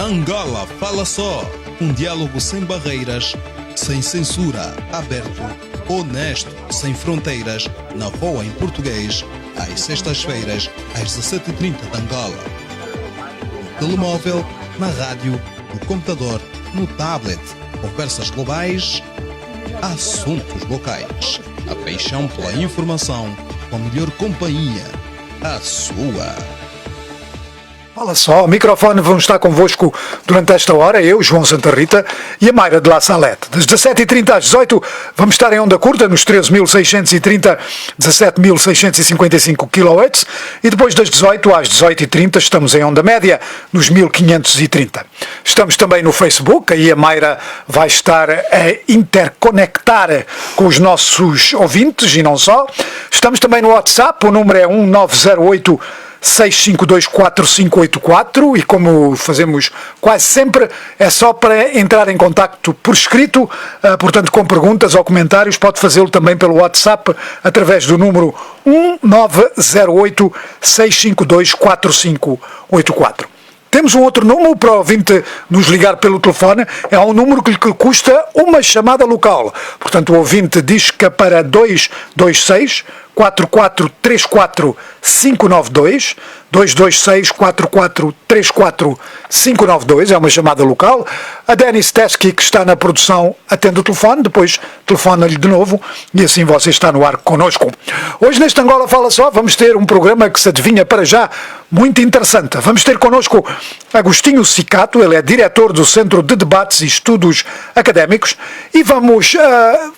Angola Fala Só, um diálogo sem barreiras, sem censura, aberto, honesto, sem fronteiras, na Voa em português, às sextas-feiras, às 17h30 de Angola. No telemóvel, na rádio, no computador, no tablet, conversas globais, assuntos locais. A paixão pela informação, com a melhor companhia, a sua. Fala Só, o microfone vão estar convosco durante esta hora, eu, João Santa Rita e a Mayra de La Salete. Das 17h30 às 18h vamos estar em onda curta nos 13.630, 17.655 kHz e depois das 18h às 18h30 estamos em onda média nos 1530. Estamos também no Facebook, aí a Mayra vai estar a interconectar com os nossos ouvintes e não só. Estamos também no WhatsApp, o número é 1908 6524584 e como fazemos quase sempre, é só para entrar em contacto por escrito, portanto com perguntas ou comentários pode fazê-lo também pelo WhatsApp através do número 1908 6524584. Temos um outro número para o ouvinte nos ligar pelo telefone, é um número que lhe custa uma chamada local. Portanto, o ouvinte diz que é para 226 4434 592, 226 4434 592, é uma chamada local. A Denis Teski, que está na produção, atende o telefone, depois telefona-lhe de novo e assim você está no ar connosco. Hoje neste Angola Fala Só vamos ter um programa que se adivinha para já muito interessante. Vamos ter connosco Agostinho Cicato, ele é diretor do Centro de Debates e Estudos Académicos e vamos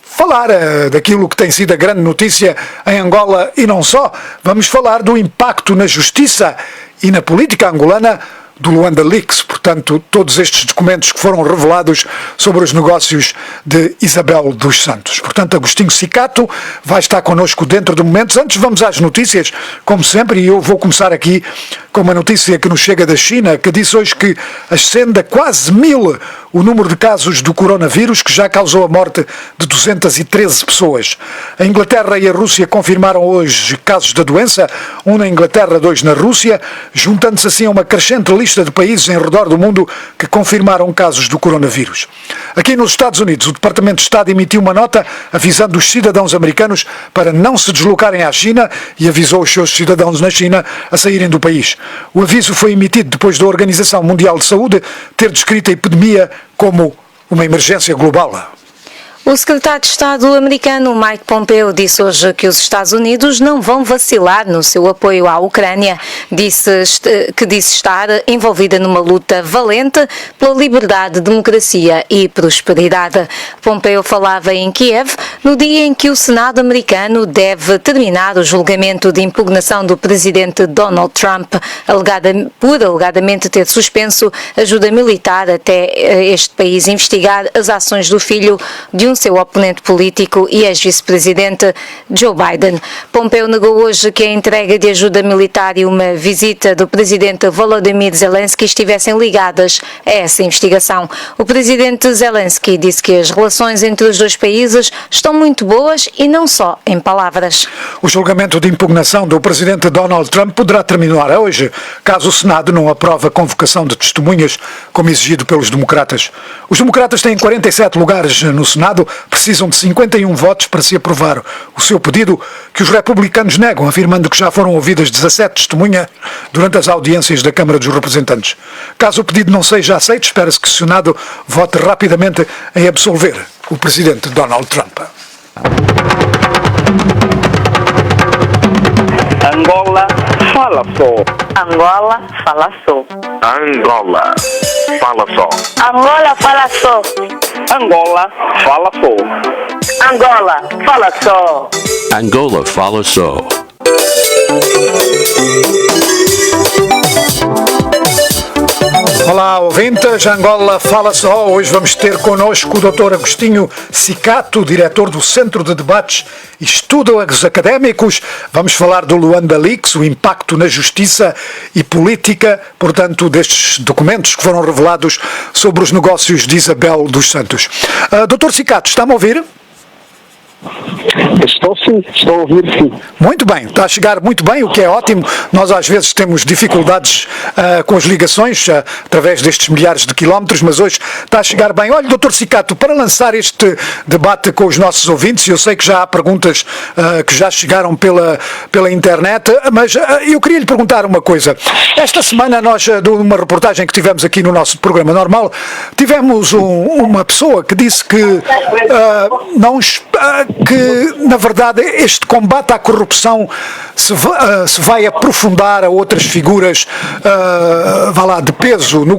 falar daquilo que tem sido a grande notícia em Angola e não só. Vamos falar do impacto na justiça e na política angolana do Luanda Leaks, portanto, todos estes documentos que foram revelados sobre os negócios de Isabel dos Santos. Portanto, Agostinho Cicato vai estar connosco dentro de momentos. Antes vamos às notícias, como sempre, e eu vou começar aqui com uma notícia que nos chega da China, que diz hoje que ascende a quase 1000 o número de casos do coronavírus, que já causou a morte de 213 pessoas. A Inglaterra e a Rússia confirmaram hoje casos da doença, um na Inglaterra, 2 na Rússia, juntando-se assim a uma crescente lista de países em redor do mundo que confirmaram casos do coronavírus. Aqui nos Estados Unidos, o Departamento de Estado emitiu uma nota avisando os cidadãos americanos para não se deslocarem à China e avisou os seus cidadãos na China a saírem do país. O aviso foi emitido depois da Organização Mundial de Saúde ter descrito a epidemia como uma emergência global. O secretário de Estado americano Mike Pompeo disse hoje que os Estados Unidos não vão vacilar no seu apoio à Ucrânia, disse estar envolvida numa luta valente pela liberdade, democracia e prosperidade. Pompeo falava em Kiev no dia em que o Senado americano deve terminar o julgamento de impugnação do presidente Donald Trump, por alegadamente ter suspenso ajuda militar até este país investigar as ações do filho de um seu oponente político e ex-vice-presidente Joe Biden. Pompeo negou hoje que a entrega de ajuda militar e uma visita do presidente Volodymyr Zelensky estivessem ligadas a essa investigação. O presidente Zelensky disse que as relações entre os dois países estão muito boas e não só em palavras. O julgamento de impugnação do presidente Donald Trump poderá terminar hoje, caso o Senado não aprove a convocação de testemunhas, como exigido pelos democratas. Os democratas têm 47 lugares no Senado, precisam de 51 votos para se aprovar o seu pedido, que os republicanos negam, afirmando que já foram ouvidas 17 testemunhas durante as audiências da Câmara dos Representantes. Caso o pedido não seja aceito, espera-se que o Senado vote rapidamente em absolver o presidente Donald Trump. Angola Fala Só. Angola Fala Só. Angola Fala Só. Angola Fala Só. Angola Fala Só. Angola Fala Só. Angola Fala Só. Olá, ouvintes, Angola Fala Só. Hoje vamos ter connosco o Dr. Agostinho Cicato, diretor do Centro de Debates e Estudos Académicos. Vamos falar do Luanda Leaks, o impacto na justiça e política, portanto, destes documentos que foram revelados sobre os negócios de Isabel dos Santos. Dr. Cicato, está-me a ouvir? Estou sim, estou a ouvir sim. Muito bem, está a chegar muito bem, o que é ótimo. Nós às vezes temos dificuldades com as ligações através destes milhares de quilómetros, mas hoje está a chegar bem. Olha, Dr. Cicato, para lançar este debate com os nossos ouvintes, eu sei que já há perguntas que já chegaram pela internet, mas eu queria lhe perguntar uma coisa. Esta semana nós, numa reportagem que tivemos aqui no nosso programa normal, tivemos uma pessoa que disse que que na verdade este combate à corrupção se vai aprofundar a outras figuras vá lá, de peso no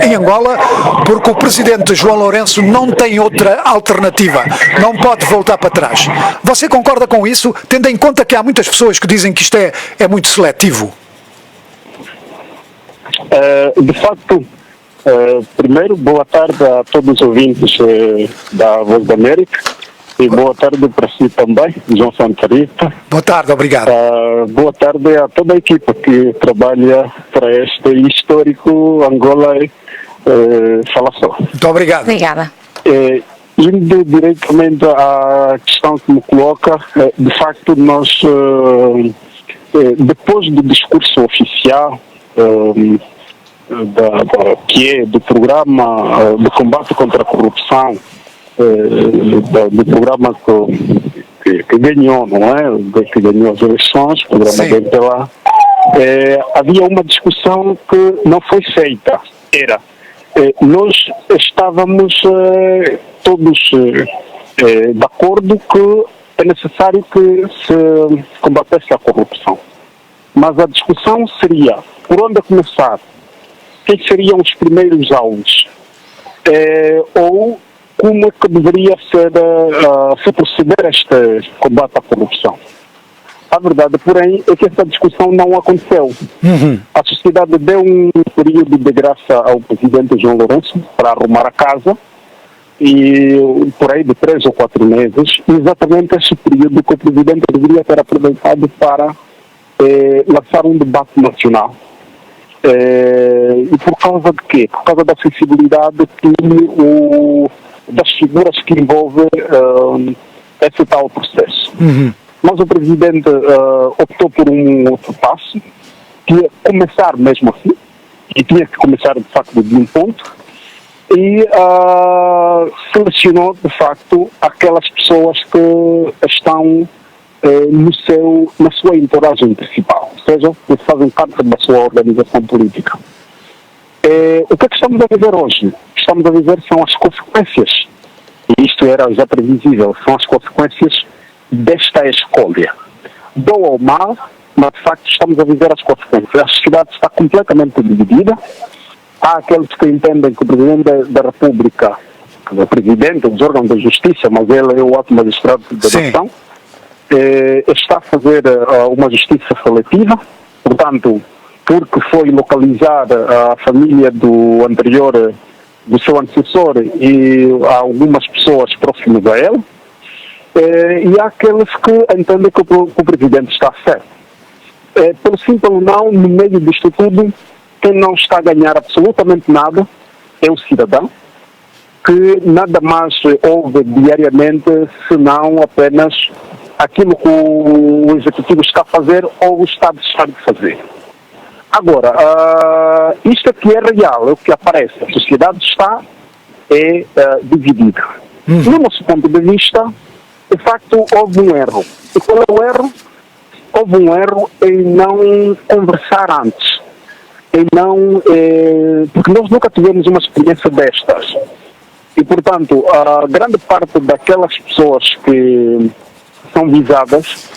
em Angola, porque o presidente João Lourenço não tem outra alternativa, não pode voltar para trás. Você concorda com isso, tendo em conta que há muitas pessoas que dizem que isto é muito seletivo? De facto, primeiro, boa tarde a todos os ouvintes da Voz da América e boa tarde para si também, João Santarita. Boa tarde, obrigado. Boa tarde a toda a equipa que trabalha para este histórico Angola Fala Só. Muito obrigado. Obrigada. Indo diretamente à questão que me coloca, de facto nós, depois do discurso oficial, que é do programa de combate contra a corrupção, do programa que ganhou, não é? Que ganhou as eleições, o programa do MPLA, havia uma discussão que não foi feita. Era, nós estávamos todos de acordo que é necessário que se combatesse a corrupção. Mas a discussão seria, por onde começar? Quem seriam os primeiros alvos? Ou como é que deveria se proceder este combate à corrupção? A verdade, porém, é que essa discussão não aconteceu. A sociedade deu um período de graça ao presidente João Lourenço para arrumar a casa, e por aí de 3 ou 4 meses, exatamente esse período que o presidente deveria ter aproveitado para lançar um debate nacional. E por causa de quê? Por causa da sensibilidade das figuras que envolvem esse tal processo. Mas o presidente optou por um outro passo, que é começar mesmo assim, e tinha que começar de facto de um ponto, e selecionou de facto aquelas pessoas que estão na sua entourage principal, ou seja, que fazem parte da sua organização política. O que é que estamos a viver hoje? O que estamos a viver são as consequências, e isto era já previsível, são as consequências desta escolha. Boa ou mal, mas de facto estamos a viver as consequências. A sociedade está completamente dividida. Há aqueles que entendem que o Presidente da República, o Presidente, os órgãos da Justiça, mas ele é o alto magistrado da nação, está a fazer uma justiça seletiva, portanto, porque foi localizada a família do anterior, do seu antecessor, e há algumas pessoas próximas a ele, e há aqueles que entendem que o Presidente está certo. Pelo sim, pelo não, no meio disto tudo, quem não está a ganhar absolutamente nada é o cidadão, que nada mais ouve diariamente, senão apenas aquilo que o Executivo está a fazer ou está a deixar de fazer. Agora, isto aqui é real, é o que aparece. A sociedade está dividida. No nosso ponto de vista, de facto, houve um erro. E qual é o erro? Houve um erro em não conversar antes. Porque nós nunca tivemos uma experiência destas. E, portanto, a grande parte daquelas pessoas que são visadas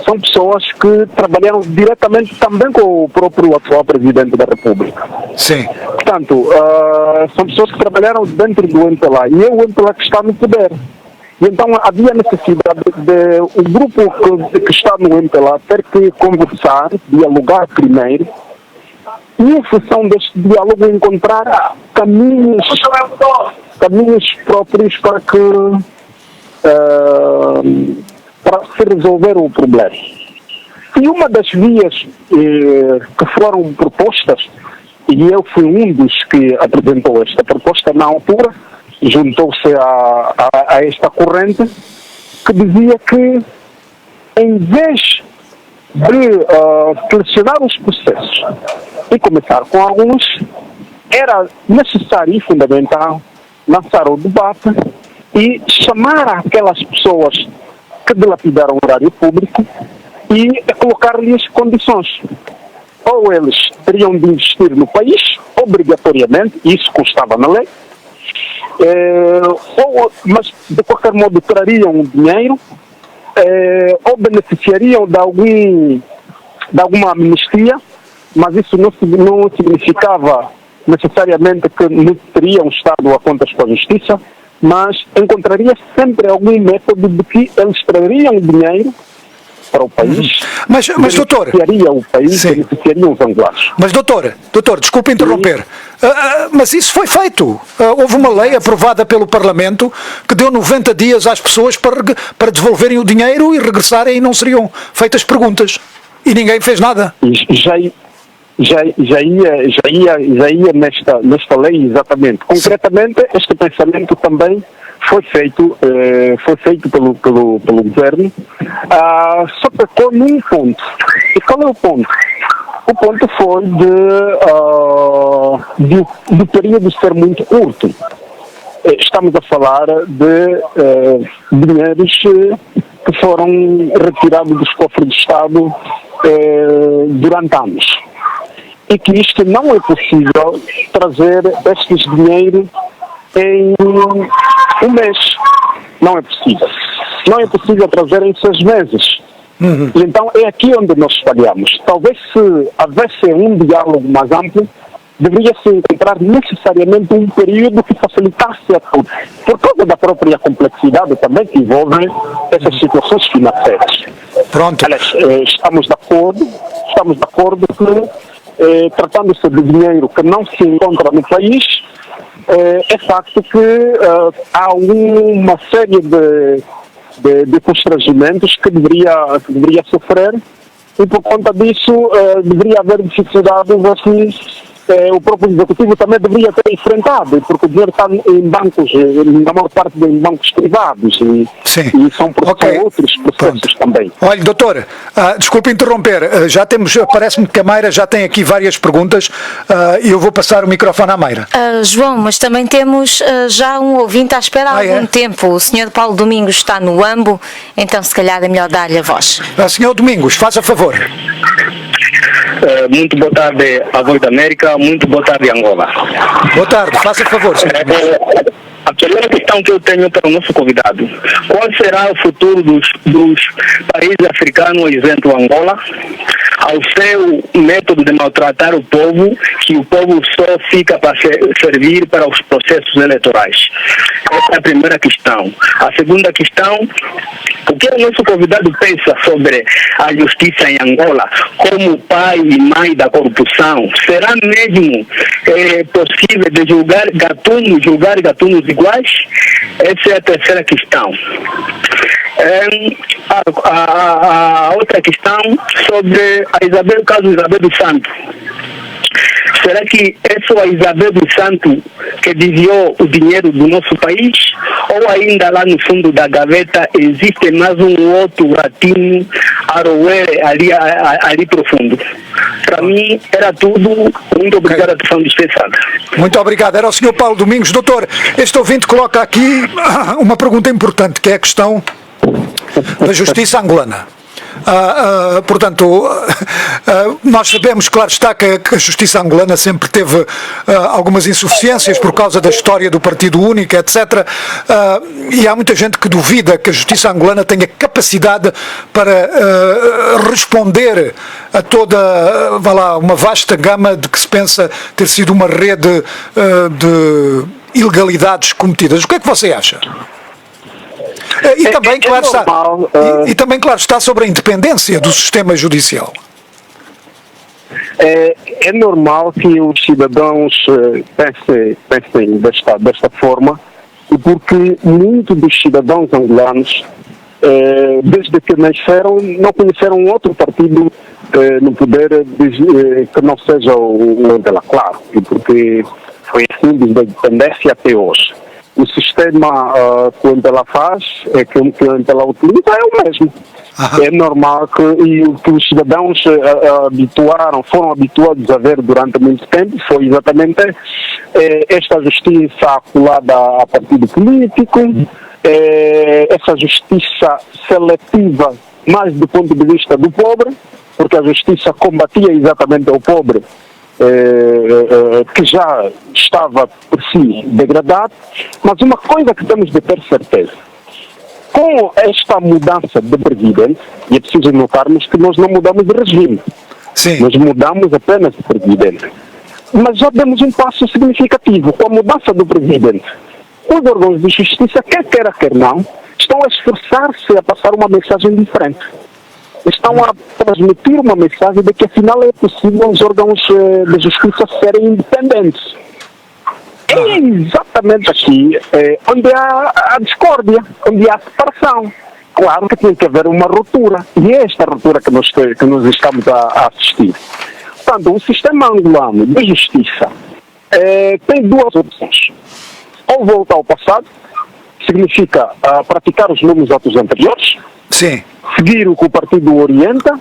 são pessoas que trabalharam diretamente também com o próprio atual Presidente da República. Sim. Portanto, são pessoas que trabalharam dentro do MPLA e é o MPLA que está no poder. E então havia necessidade de o grupo que está no MPLA ter que conversar, dialogar primeiro, e em função deste diálogo encontrar caminhos próprios para se resolver o problema. E uma das vias que foram propostas, e eu fui um dos que apresentou esta proposta na altura, juntou-se a esta corrente que dizia que, em vez de selecionar os processos e começar com alguns, era necessário e fundamental lançar o debate e chamar aquelas pessoas que dilapidaram o horário público e colocar-lhes condições. Ou eles teriam de investir no país, obrigatoriamente, isso constava na lei, mas de qualquer modo trariam dinheiro, ou beneficiariam de alguma amnistia, mas isso não significava necessariamente que não teriam estado a contas com a justiça, mas encontraria sempre algum método de que eles trariam dinheiro para o país, Mas doutor, beneficiaria o país, sim, beneficiariam os angolanos. mas doutor, desculpe interromper, mas isso foi feito. Houve uma lei aprovada pelo Parlamento que deu 90 dias às pessoas para devolverem o dinheiro e regressarem e não seriam feitas perguntas. E ninguém fez nada. Já ia nesta lei, exatamente. Concretamente, este pensamento também foi feito pelo governo, só pecou num ponto. E qual é o ponto? O ponto foi do período ser muito curto. Estamos a falar de dinheiros que foram retirados dos cofres do Estado durante anos. E que isto não é possível trazer estes dinheiro em um mês. Não é possível. Não é possível trazer em 6 meses. E então é aqui onde nós falhamos. Talvez se houvesse um diálogo mais amplo, deveria-se encontrar necessariamente um período que facilitasse a tudo. Por causa da própria complexidade também que envolve essas situações financeiras. Pronto. Aliás, estamos de acordo que, tratando-se de dinheiro que não se encontra no país, é facto que há uma série de constrangimentos que deveria sofrer, e por conta disso deveria haver dificuldades assim. O próprio executivo também deveria ter enfrentado, porque o dinheiro está em bancos, na maior parte em bancos privados, e são outros processos também. Olha, doutor, desculpe interromper, parece-me que a Mayra já tem aqui várias perguntas, e eu vou passar o microfone à Mayra. João, mas também temos já um ouvinte à espera há algum tempo. O Sr. Paulo Domingos está no AMBO, então se calhar é melhor dar-lhe a voz. Sr. Domingos, faça favor. Muito boa tarde à Voz da América, muito boa tarde Angola. Boa tarde, faça favor, Sr. A primeira questão que eu tenho para o nosso convidado: qual será o futuro dos países africanos, exemplo Angola, ao seu método de maltratar o povo, que o povo só fica para servir para os processos eleitorais? Essa é a primeira questão. A segunda questão: o que o nosso convidado pensa sobre a justiça em Angola como pai e mãe da corrupção? Será mesmo possível de julgar gatunos iguais? Essa é a terceira questão. A outra questão sobre o caso Isabel dos Santos. Será que é só a Isabel dos Santos que desviou o dinheiro do nosso país? Ou ainda lá no fundo da gaveta existe mais um outro ratinho aroé ali profundo? Para mim era tudo. Muito obrigado, atenção dispensada. Muito obrigado. Era o Sr. Paulo Domingos. Doutor, este ouvinte coloca aqui uma pergunta importante, que é a questão da justiça angolana. Portanto, nós sabemos, claro está, que a justiça angolana sempre teve algumas insuficiências por causa da história do Partido Único, etc. E há muita gente que duvida que a justiça angolana tenha capacidade para responder a toda, uma vasta gama de que se pensa ter sido uma rede de ilegalidades cometidas. O que é que você acha? E também, também, claro está, sobre a independência do sistema judicial. É normal que os cidadãos pensem desta forma, porque muitos dos cidadãos angolanos, desde que nasceram, não conheceram outro partido no poder que não seja o dela, claro, porque foi assim desde a independência até hoje. o sistema que o MPLA faz, que o MPLA utiliza, é o mesmo. É normal que o que os cidadãos foram habituados a ver durante muito tempo foi exatamente esta justiça acolada a partido político, essa justiça seletiva, mais do ponto de vista do pobre, porque a justiça combatia exatamente o pobre, que já estava por si degradado. Mas uma coisa que temos de ter certeza, com esta mudança de presidente, e é preciso notarmos que nós não mudamos de regime, Sim. nós mudamos apenas de presidente. Mas já demos um passo significativo. Com a mudança do presidente, os órgãos de justiça, quer queira, quer não, estão a esforçar-se a passar uma mensagem diferente. Estão a transmitir uma mensagem de que afinal é possível os órgãos de justiça serem independentes. É exatamente aqui onde há a discórdia, onde há a separação. Claro que tem que haver uma ruptura, e é esta ruptura que nós estamos a assistir. Portanto, o sistema angolano de justiça tem duas opções. Ou volta ao passado, significa praticar os mesmos atos anteriores, Sim. seguir o que o partido orienta,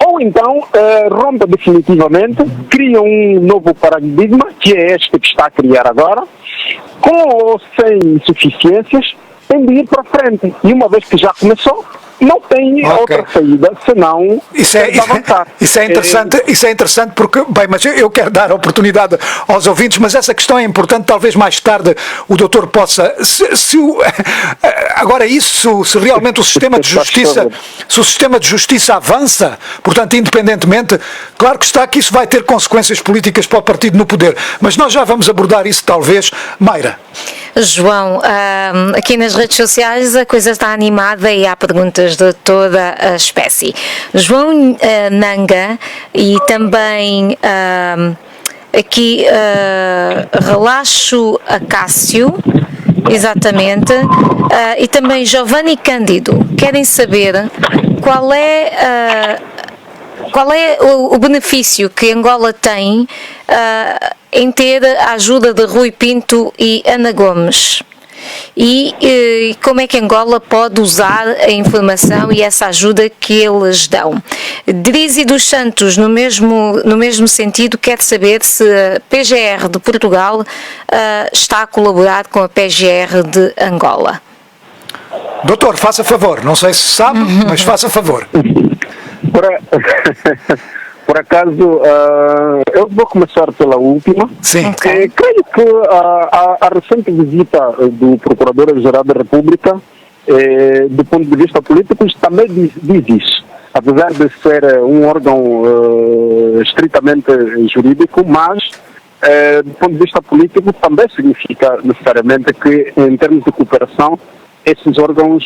ou então rompe definitivamente, cria um novo paradigma, que é este que está a criar agora, com ou sem insuficiências, tem de ir para frente. E uma vez que já começou, não tem outra saída senão avançar. Isso é interessante porque, bem, mas eu quero dar a oportunidade aos ouvintes, mas essa questão é importante, talvez mais tarde o doutor possa, agora isso, se realmente o sistema de justiça, se o sistema de justiça avança, portanto, independentemente, claro que está que isso vai ter consequências políticas para o partido no poder, mas nós já vamos abordar isso talvez. Mayra. João, aqui nas redes sociais a coisa está animada e há perguntas de toda a espécie. João Nanga e também aqui Relaxo Acácio, exatamente, e também Giovanni Cândido, querem saber qual é o benefício que Angola tem em ter a ajuda de Rui Pinto e Ana Gomes e como é que Angola pode usar a informação e essa ajuda que eles dão. Drizzy dos Santos, no mesmo sentido, quer saber se a PGR de Portugal está a colaborar com a PGR de Angola. Doutor, faça favor, não sei se sabe, mas faça favor. Por acaso, eu vou começar pela última. Sim. Okay. Creio que a recente visita do Procurador-Geral da República, do ponto de vista político, também diz isso. Apesar de ser um órgão estritamente jurídico, mas do ponto de vista político também significa necessariamente que, em termos de cooperação, esses órgãos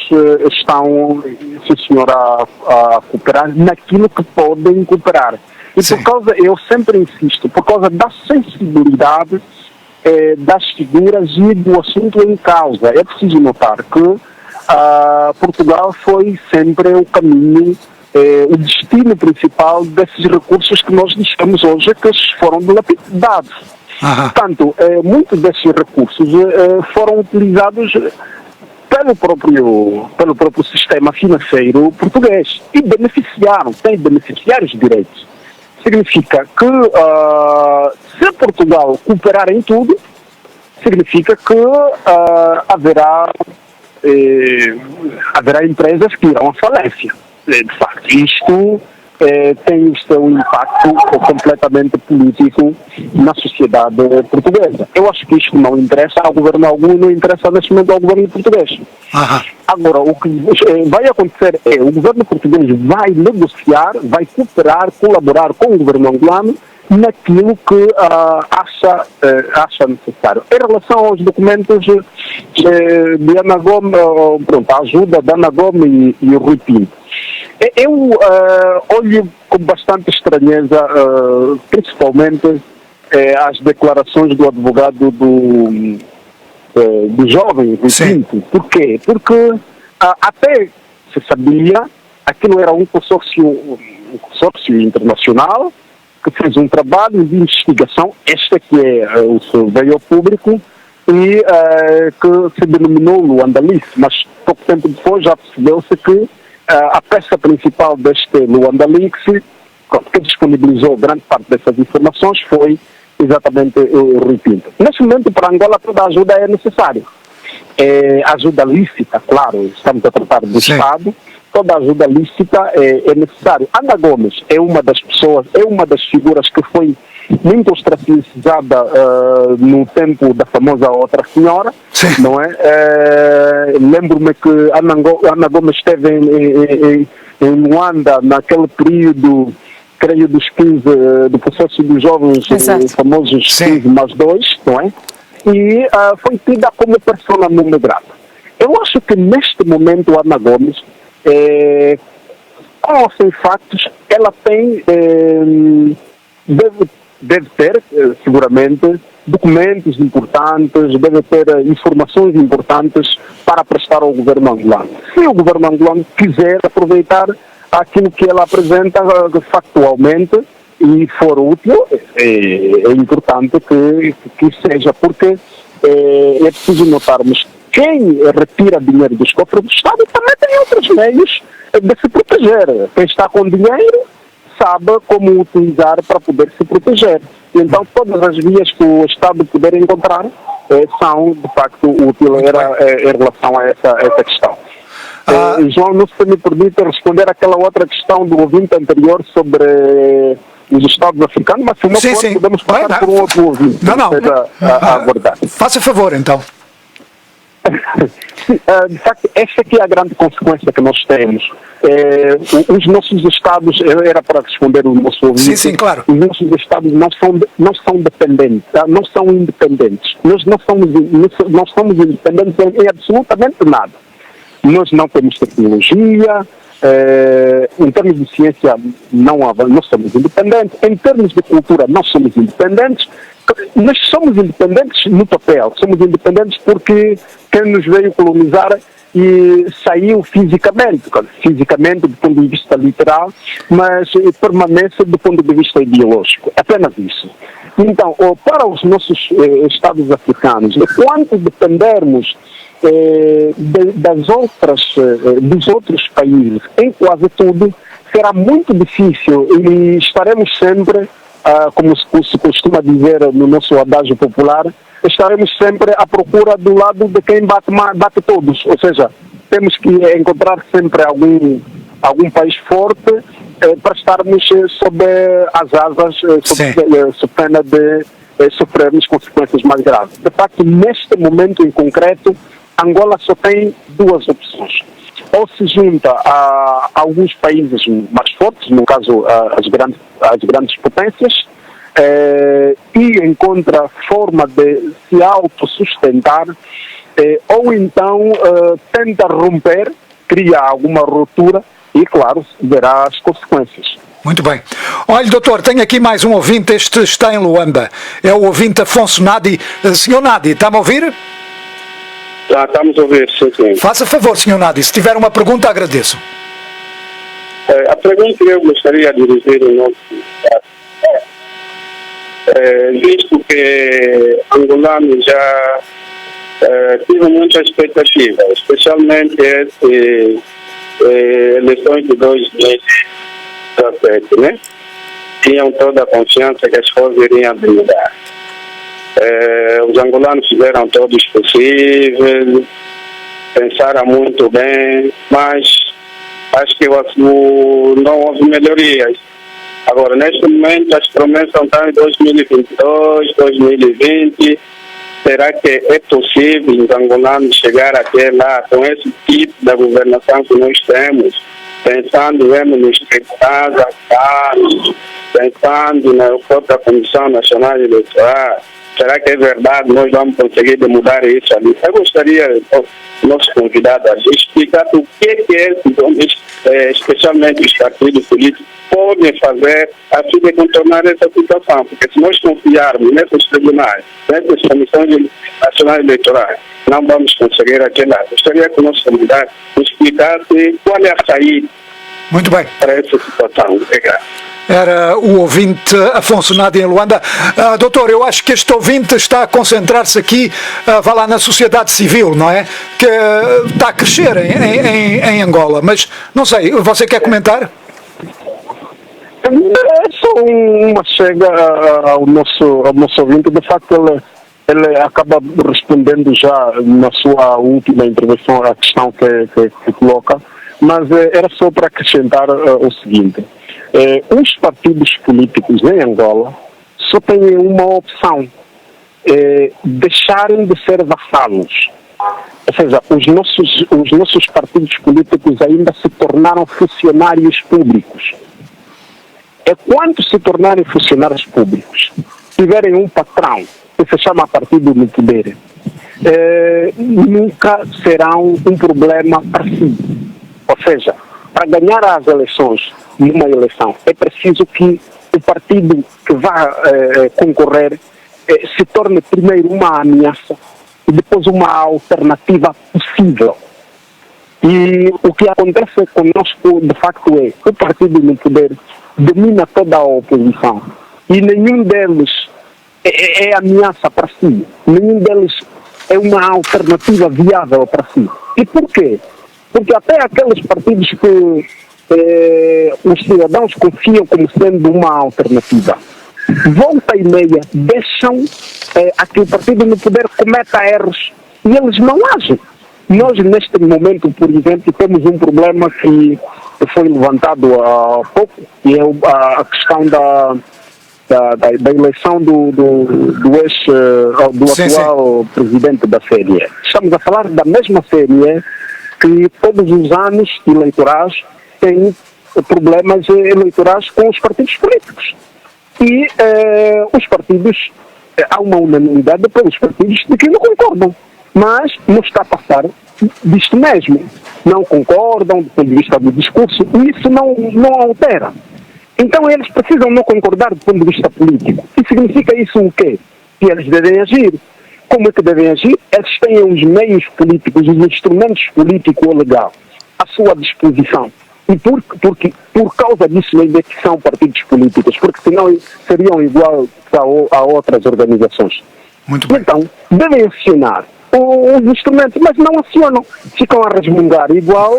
estão, sim senhor, a cooperar naquilo que podem cooperar. E por causa, eu sempre insisto, por causa da sensibilidade das figuras e do assunto em causa. É preciso notar que Portugal foi sempre o caminho, o destino principal desses recursos que nós dissemos hoje que foram dilapidados. Portanto, muitos desses recursos foram utilizados pelo próprio sistema financeiro português e têm beneficiários direitos. Significa que se Portugal cooperar em tudo, significa que haverá empresas que irão à falência. De facto, isto tem o seu impacto completamente político na sociedade portuguesa. Eu acho que isto não interessa ao governo algum e não interessa neste momento ao governo português. Agora, o que vai acontecer é o governo português vai negociar, vai cooperar, colaborar com o governo angolano naquilo que acha necessário. Em relação aos documentos de Ana Gomes, a ajuda de Ana Gomes e o Rui Pinto, eu olho com bastante estranheza, principalmente as declarações do advogado do jovem Rui Pinto. Por quê? Porque até se sabia, aquilo era um consórcio internacional que fez um trabalho de investigação, este que veio ao público, e que se denominou Luandalice, mas pouco tempo depois já percebeu-se que a peça principal deste Luandalice, que disponibilizou grande parte dessas informações, foi exatamente o Rui Pinto. Neste momento, para Angola, toda ajuda é necessária. Ajuda lícita, claro, estamos a tratar do Estado, toda ajuda lícita é necessária. Ana Gomes é uma das pessoas, é uma das figuras que foi muito ostracizada no tempo da famosa outra senhora, não é? Lembro-me que Ana Gomes esteve em Luanda naquele período, creio, dos 15, do processo dos jovens, famosos 15 mais 2, não é? E foi tida como persona não grata. Eu acho que neste momento Ana Gomes, com ou sem factos, ela tem, deve ter, seguramente, documentos importantes, deve ter informações importantes para prestar ao governo angolano. Se o governo angolano quiser aproveitar aquilo que ela apresenta factualmente e for útil, é importante que seja, porque é preciso notarmos quem retira dinheiro dos cofres do Estado também tem outros meios de se proteger. Quem está com dinheiro sabe como utilizar para poder se proteger. Então, todas as vias que o Estado puder encontrar são, de facto, úteis em relação a essa questão. João, não se me permite responder àquela outra questão do ouvinte anterior sobre os Estados africanos, mas se não for, podemos passar por um outro ouvinte. Não. A abordar. Faça favor, então. De facto, essa aqui é a grande consequência que nós temos. Os nossos Estados, era para responder o nosso ouvinte, sim, claro. Os nossos Estados não são dependentes, não são independentes. Nós não somos independentes em absolutamente nada. Nós não temos tecnologia, em termos de ciência nós somos independentes, em termos de cultura nós somos independentes. Nós somos independentes no papel, somos independentes porque quem nos veio colonizar e saiu fisicamente do ponto de vista literal, mas permanece do ponto de vista ideológico, apenas isso. Então, para os nossos Estados africanos, quanto dependermos dos outros países em quase tudo, será muito difícil e estaremos sempre, como se costuma dizer no nosso adágio popular, estaremos sempre à procura do lado de quem bate todos. Ou seja, temos que encontrar sempre algum país forte para estarmos sob as asas, sob pena de sofrermos consequências mais graves. De facto, neste momento em concreto, Angola só tem duas opções. Ou se junta a alguns países mais fortes, no caso as grandes potências, e encontra forma de se autossustentar, ou então tenta romper, cria alguma ruptura e, claro, verá as consequências. Muito bem. Olha, doutor, tenho aqui mais um ouvinte, este está em Luanda. É o ouvinte Afonso Nadi. Senhor Nadi, está-me a ouvir? Estamos a ouvir, sim. Faça favor, senhor Nadi, se tiver uma pergunta, agradeço. A pergunta que eu gostaria de dirigir ao nosso visto que angolano já tive muita expectativa, especialmente essas eleições de 2017, né? Tinham toda a confiança que as coisas iriam mudar. Os angolanos fizeram todos possíveis, pensaram muito bem, mas acho que não houve melhorias. Agora, neste momento, as promessas estão em 2022, 2020. Será que é possível os angolanos chegar até lá com esse tipo de governação que nós temos? Pensando nos tribunais, pensando na própria Comissão Nacional Eleitoral. Será que é verdade? Nós vamos conseguir mudar isso ali? Eu gostaria, nosso convidado, de explicar o que especialmente os partidos políticos, podem fazer a fim de contornar essa situação. Porque se nós confiarmos nesses tribunais, nessas comissões nacionais eleitorais, não vamos conseguir aquilo lá. Gostaria que o nosso convidado explicasse qual é a saída Muito bem. para essa situação. Obrigado. Era o ouvinte Afonso Nádia em Luanda. Doutor, eu acho que este ouvinte está a concentrar-se aqui, vá lá, na sociedade civil, não é? Que está a crescer em Angola, mas não sei, você quer comentar? É só uma chega ao nosso ouvinte. De facto, ele acaba respondendo já na sua última intervenção à questão que coloca, mas era só para acrescentar o seguinte. Os partidos políticos em Angola só têm uma opção, deixarem de ser vassalos. Ou seja, os nossos partidos políticos ainda se tornaram funcionários públicos. Quando se tornarem funcionários públicos, tiverem um patrão que se chama partido no poder, nunca serão um problema para si. Ou seja, para ganhar as eleições, numa eleição, é preciso que o partido que vai concorrer se torne primeiro uma ameaça e depois uma alternativa possível. E o que acontece conosco, de facto, o partido no poder domina toda a oposição e nenhum deles é ameaça para si, nenhum deles é uma alternativa viável para si. E por quê? Porque até aqueles partidos que os cidadãos confiam como sendo uma alternativa, volta e meia deixam aquele partido no poder cometa erros e eles não agem. Nós, neste momento, por exemplo, temos um problema que foi levantado há pouco, que é a questão da eleição do atual presidente da CNE. Estamos a falar da mesma CNE que todos os anos eleitorais tem problemas eleitorais com os partidos políticos. E os partidos, há uma unanimidade pelos partidos de que não concordam, mas não está a passar disto mesmo. Não concordam do ponto de vista do discurso e isso não altera. Então eles precisam não concordar do ponto de vista político. E significa isso o quê? Que eles devem agir. Como é que devem agir? Eles têm os meios políticos, os instrumentos político-legal à sua disposição. E por causa disso ainda que são partidos políticos, porque senão seriam igual a outras organizações. Muito bem. Então, devem acionar os instrumentos, mas não acionam. Ficam a resmungar igual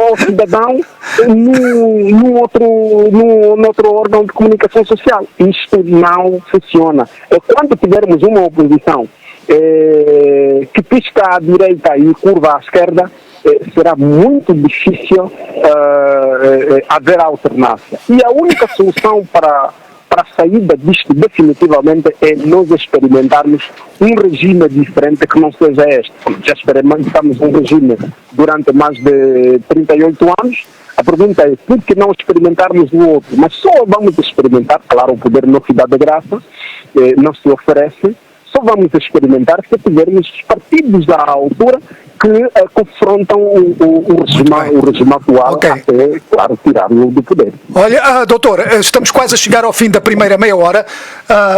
ao cidadão num outro órgão de comunicação social. Isto não funciona. Quando tivermos uma oposição que pisca à direita e curva à esquerda, será muito difícil haver alternância. E a única solução para a saída disto definitivamente é nós experimentarmos um regime diferente que não seja este. Já experimentamos um regime durante mais de 38 anos. A pergunta é, por que não experimentarmos o outro? Mas só vamos experimentar, claro, o poder não se dá de graça, não se oferece. Só vamos experimentar se tivermos partidos à altura que confrontam o regime atual, até, claro, tirá-lo do poder. Olha, doutor, estamos quase a chegar ao fim da primeira meia hora.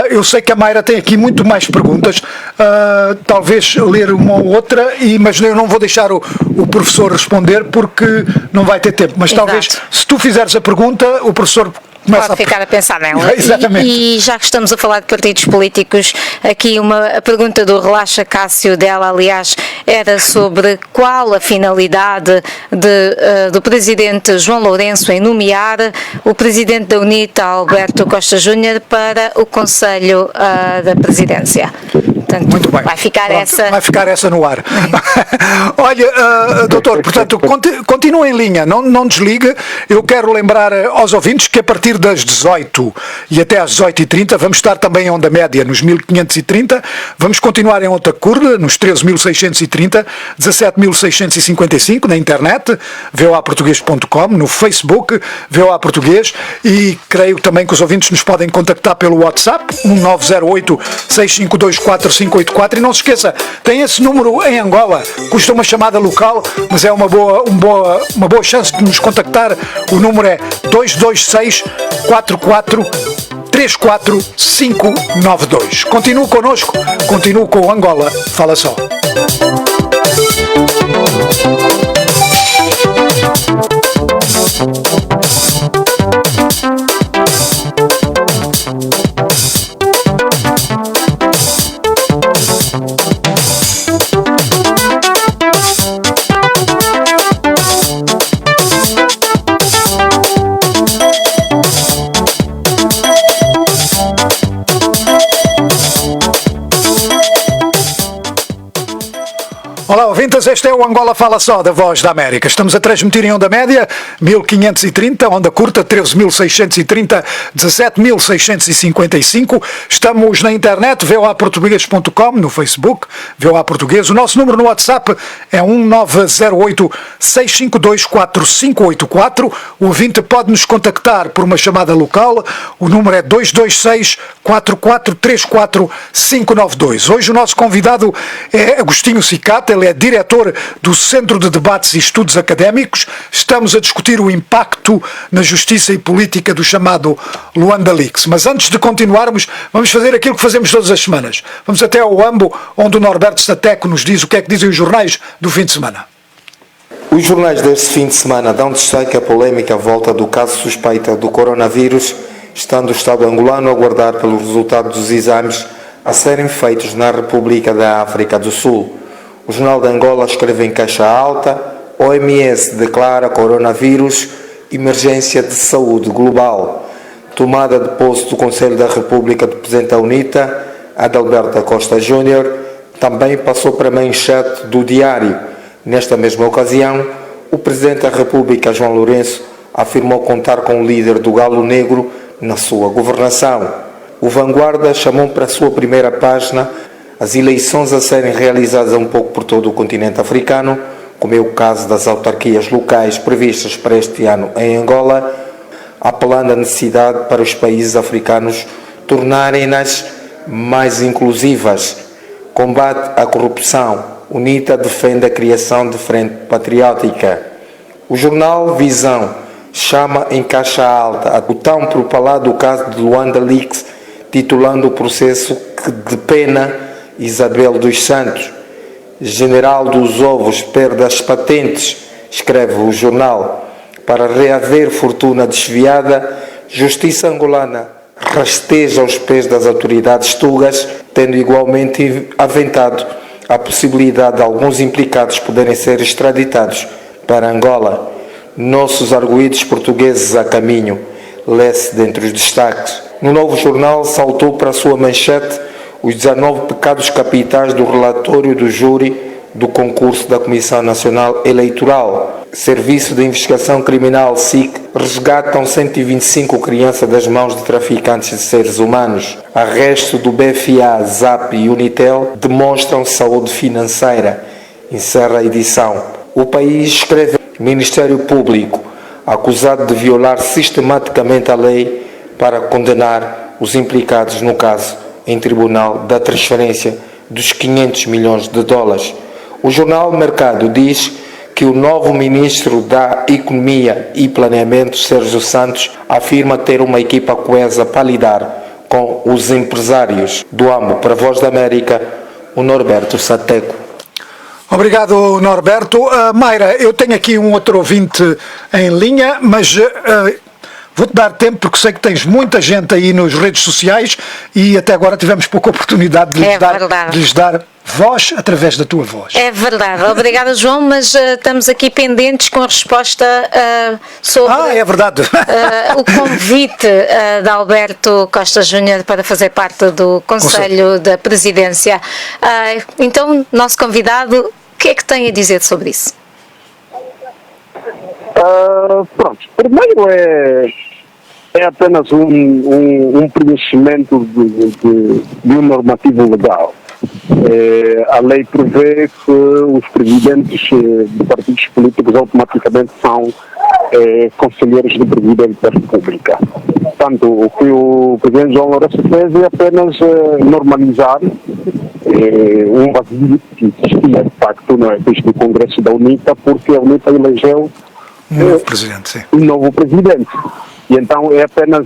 Eu sei que a Mayra tem aqui muito mais perguntas, talvez ler uma ou outra, mas eu não vou deixar o professor responder porque não vai ter tempo. Mas talvez, se tu fizeres a pergunta, o professor pode ficar a pensar nela. Exatamente. E já que estamos a falar de partidos políticos, aqui a pergunta do Relaxa Cássio dela, aliás, era sobre qual a finalidade do presidente João Lourenço em nomear o presidente da UNITA, Alberto Costa Júnior, para o Conselho da Presidência. Portanto, muito bem. Vai ficar essa no ar. Olha, doutor, portanto, continua em linha, não desligue. Eu quero lembrar aos ouvintes que a partir das 18 e até às 18h30 vamos estar também em onda média nos 1530, vamos continuar em onda curta nos 13.630, 17.655 na internet, voaportuguês.com, no Facebook, VOA Português, e creio também que os ouvintes nos podem contactar pelo WhatsApp, 1908-652-4584, e não se esqueça, tem esse número em Angola, custa uma chamada local, mas é uma boa chance de nos contactar. O número é 226 44 34592. Continue connosco, continue com o Angola Fala Só. Olá, ouvintes, este é o Angola Fala Só, da Voz da América. Estamos a transmitir em onda média, 1530, onda curta, 13.630, 17.655. Estamos na internet, voaportuguês.com, no Facebook, VOA Português. O nosso número no WhatsApp é 1908-652-4584. O ouvinte pode nos contactar por uma chamada local. O número é 226-4434-592. Hoje o nosso convidado é Agostinho Cicata. Ele é diretor do Centro de Debates e Estudos Académicos. Estamos a discutir o impacto na justiça e política do chamado Luanda Leaks. Mas antes de continuarmos, vamos fazer aquilo que fazemos todas as semanas. Vamos até ao Uambo, onde o Norberto Sateco nos diz o que é que dizem os jornais do fim de semana. Os jornais deste fim de semana dão destaque à polémica à volta do caso suspeita do coronavírus, estando o Estado angolano a aguardar pelo resultado dos exames a serem feitos na República da África do Sul. O Jornal de Angola escreve em caixa alta: OMS declara coronavírus emergência de saúde global. Tomada de posse do Conselho da República do Presidente da UNITA, Adalberto Costa Júnior, também passou para a manchete do Diário. Nesta mesma ocasião, o Presidente da República, João Lourenço, afirmou contar com o líder do Galo Negro na sua governação. O Vanguarda chamou para a sua primeira página as eleições a serem realizadas um pouco por todo o continente africano, como é o caso das autarquias locais previstas para este ano em Angola, apelando à necessidade para os países africanos tornarem-nas mais inclusivas. Combate à corrupção. UNITA defende a criação de frente patriótica. O jornal Visão chama em caixa alta o tão propalado caso de Luanda Leaks, titulando o processo que depena Isabel dos Santos. General dos Ovos perde as patentes, escreve o jornal. Para reaver fortuna desviada, justiça angolana rasteja aos pés das autoridades tugas, tendo igualmente aventado a possibilidade de alguns implicados poderem ser extraditados para Angola. Nossos arguidos portugueses a caminho, lê-se dentre os destaques. No novo jornal saltou para a sua manchete os 19 pecados capitais do relatório do júri do concurso da Comissão Nacional Eleitoral. Serviço de Investigação Criminal SIC resgatam 125 crianças das mãos de traficantes de seres humanos. Arresto do BFA, ZAP e Unitel demonstram saúde financeira. Encerra a edição. O País escreve: Ministério Público acusado de violar sistematicamente a lei para condenar os implicados no caso em tribunal da transferência dos 500 milhões de dólares. O jornal Mercado diz que o novo ministro da Economia e Planeamento, Sérgio Santos, afirma ter uma equipa coesa para lidar com os empresários. Do AMO para a Voz da América, o Norberto Sateco. Obrigado, Norberto. Mayra, eu tenho aqui um outro ouvinte em linha, mas vou-te dar tempo porque sei que tens muita gente aí nas redes sociais e até agora tivemos pouca oportunidade de lhes dar voz através da tua voz. É verdade. Obrigada, João, mas estamos aqui pendentes com a resposta sobre é verdade. O convite de Alberto Costa Júnior para fazer parte do Conselho da Presidência. Então, nosso convidado, o que é que tem a dizer sobre isso? Pronto, primeiro é apenas um preenchimento de um normativo legal. A lei prevê que os presidentes de partidos políticos automaticamente são conselheiros do Presidente da República. Portanto, o que o Presidente João Lourenço fez é apenas normalizar um vazio que existia, de facto, não é, desde o Congresso da UNITA, porque a UNITA elegeu um novo presidente. E então é apenas